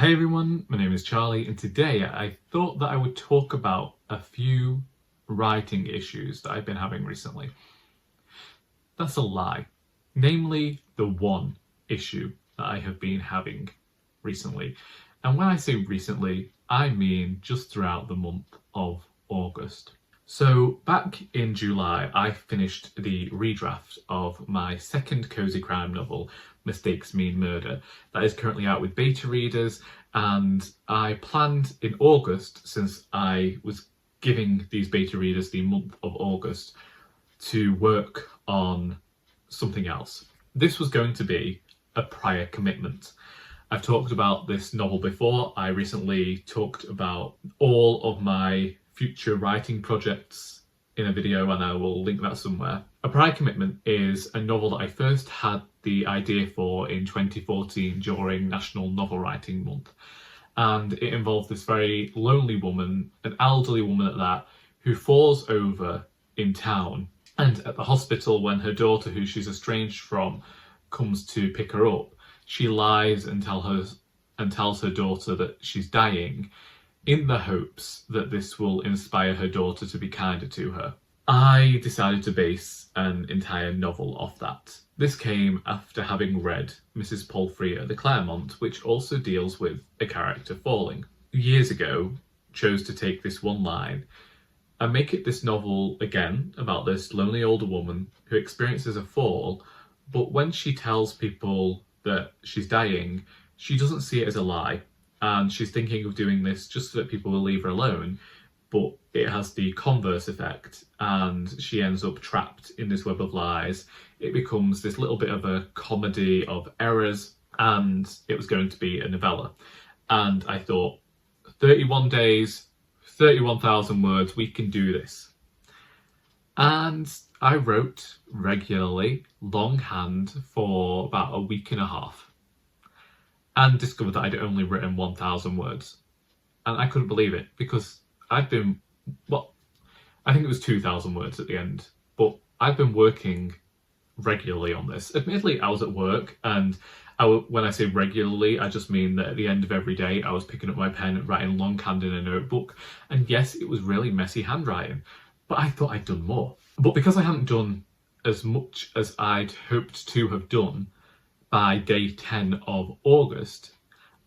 Hey everyone, my name is Charlie, and today I thought that I would talk about a few writing issues that I've been having recently. That's a lie. Namely, the one issue that I have been having recently. And when I say recently, I mean just throughout the month of August. So back in July, I finished the redraft of my second cozy crime novel, Mistakes Mean Murder, that is currently out with beta readers, and I planned in August, since I was giving these beta readers the month of August, to work on something else. This was going to be a prior commitment. I've talked about this novel before. I recently talked about all of my future writing projects in a video, and I will link that somewhere. A Prior Commitment is a novel that I first had the idea for in 2014 during National Novel Writing Month. And it involved this very lonely woman, an elderly woman at that, who falls over in town. And at the hospital, when her daughter, who she's estranged from, comes to pick her up, she lies and tells her daughter that she's dying, in the hopes that this will inspire her daughter to be kinder to her. I decided to base an entire novel off that. This came after having read Mrs Palfrey at the Claremont, which also deals with a character falling. Years ago, chose to take this one line and make it this novel again about this lonely older woman who experiences a fall, but when she tells people that she's dying, she doesn't see it as a lie. And she's thinking of doing this just so that people will leave her alone, but it has the converse effect, and she ends up trapped in this web of lies. It becomes this little bit of a comedy of errors, and it was going to be a novella. And I thought, 31 days, 31,000 words, we can do this. And I wrote regularly, longhand, for about a week and a half. And discovered that I'd only written 1,000 words. And I couldn't believe it, because I've been, I think it was 2,000 words at the end, but I've been working regularly on this. Admittedly, I was at work, and when I say regularly, I just mean that at the end of every day, I was picking up my pen and writing longhand in a notebook. And yes, it was really messy handwriting, but I thought I'd done more. But because I hadn't done as much as I'd hoped to have done, by day 10 of August,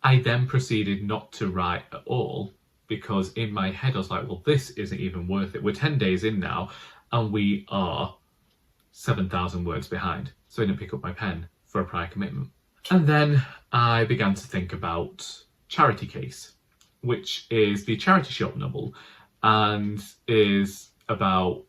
I then proceeded not to write at all, because in my head I was like, well, this isn't even worth it. We're 10 days in now and we are 7,000 words behind. So I didn't pick up my pen for A Prior Commitment. And then I began to think about Charity Case, which is the charity shop novel and is about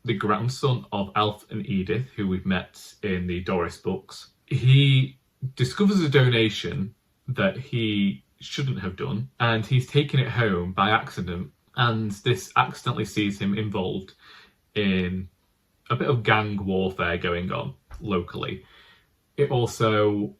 the grandson of Alf and Edith, who we've met in the Doris books. He discovers a donation that he shouldn't have done, and he's taken it home by accident, and this accidentally sees him involved in a bit of gang warfare going on locally. It also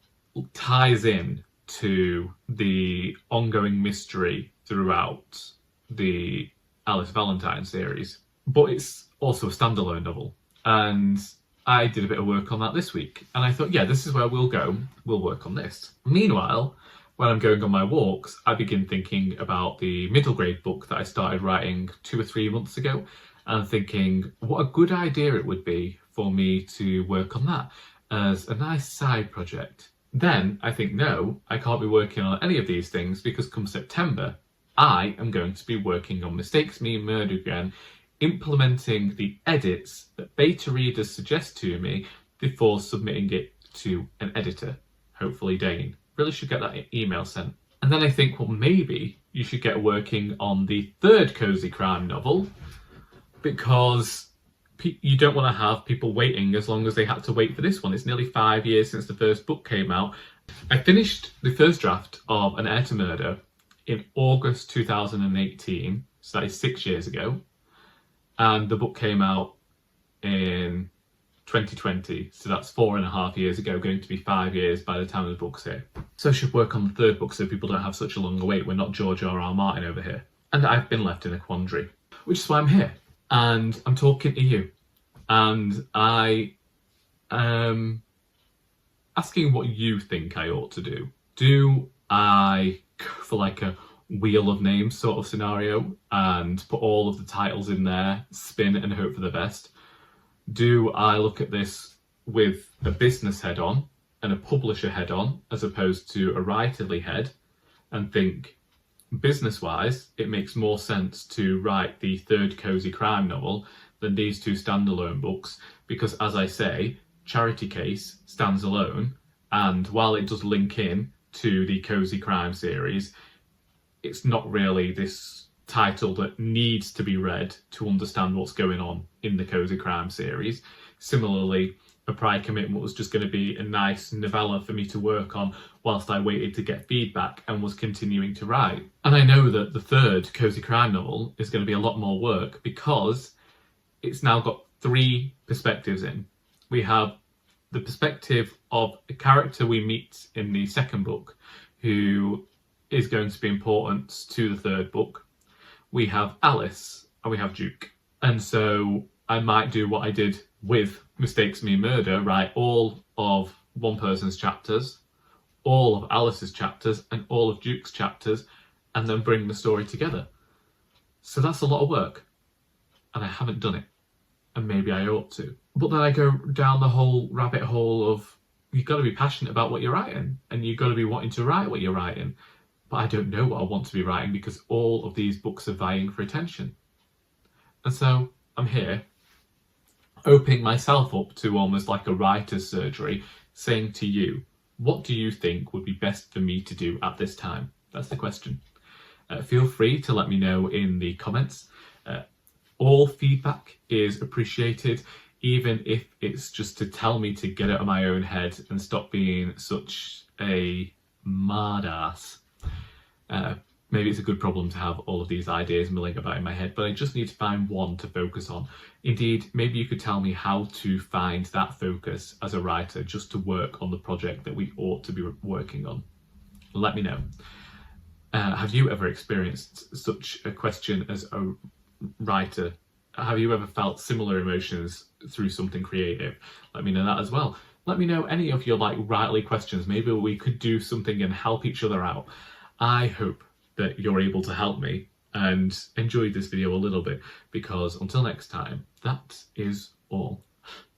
ties in to the ongoing mystery throughout the Alice Valentine series, but it's also a standalone novel, and I did a bit of work on that this week, and I thought, yeah, this is where we'll go. We'll work on this. Meanwhile, when I'm going on my walks, I begin thinking about the middle grade book that I started writing 2 or 3 months ago, and thinking what a good idea it would be for me to work on that as a nice side project. Then I think, no, I can't be working on any of these things, because come September, I am going to be working on Mistakes Mean Murder again, implementing the edits that beta readers suggest to me before submitting it to an editor, hopefully Dane. Really should get that email sent. And then I think, well, maybe you should get working on the third cozy crime novel, because you don't want to have people waiting as long as they had to wait for this one. It's nearly 5 years since the first book came out. I finished the first draft of An Heir to Murder in August 2018, so that is 6 years ago. And the book came out in 2020, so that's 4.5 years ago, going to be 5 years by the time the book's here. So I should work on the third book so people don't have such a long wait. We're not George R.R. Martin over here. And I've been left in a quandary, which is why I'm here. And I'm talking to you. And I am asking what you think I ought to do. Do I go for like a wheel of names sort of scenario and put all of the titles in there, spin and hope for the best? Do I look at this with a business head on and a publisher head on, as opposed to a writerly head, and think, business-wise, it makes more sense to write the third cozy crime novel than these two standalone books, because, as I say, Charity Case stands alone, and while it does link in to the cozy crime series, it's not really this title that needs to be read to understand what's going on in the cozy crime series. Similarly, A Prior Commitment was just going to be a nice novella for me to work on whilst I waited to get feedback and was continuing to write. And I know that the third cozy crime novel is going to be a lot more work because it's now got three perspectives in. We have the perspective of a character we meet in the second book who is going to be important to the third book. We have Alice and we have Duke. And so I might do what I did with Mistakes Me Murder, write all of one person's chapters, all of Alice's chapters, and all of Duke's chapters, and then bring the story together. So that's a lot of work, and I haven't done it, and maybe I ought to. But then I go down the whole rabbit hole of, you've got to be passionate about what you're writing, and you've got to be wanting to write what you're writing. But I don't know what I want to be writing because all of these books are vying for attention. And so I'm here, opening myself up to almost like a writer's surgery, saying to you, what do you think would be best for me to do at this time? That's the question. Feel free to let me know in the comments. All feedback is appreciated, even if it's just to tell me to get out of my own head and stop being such a mardass. Maybe it's a good problem to have all of these ideas milling about in my head, but I just need to find one to focus on. Indeed, maybe you could tell me how to find that focus as a writer, just to work on the project that we ought to be working on. Let me know. Have you ever experienced such a question as a writer? Have you ever felt similar emotions through something creative? Let me know that as well. Let me know any of your writerly questions. Maybe we could do something and help each other out. I hope that you're able to help me and enjoy this video a little bit, because until next time, that is all.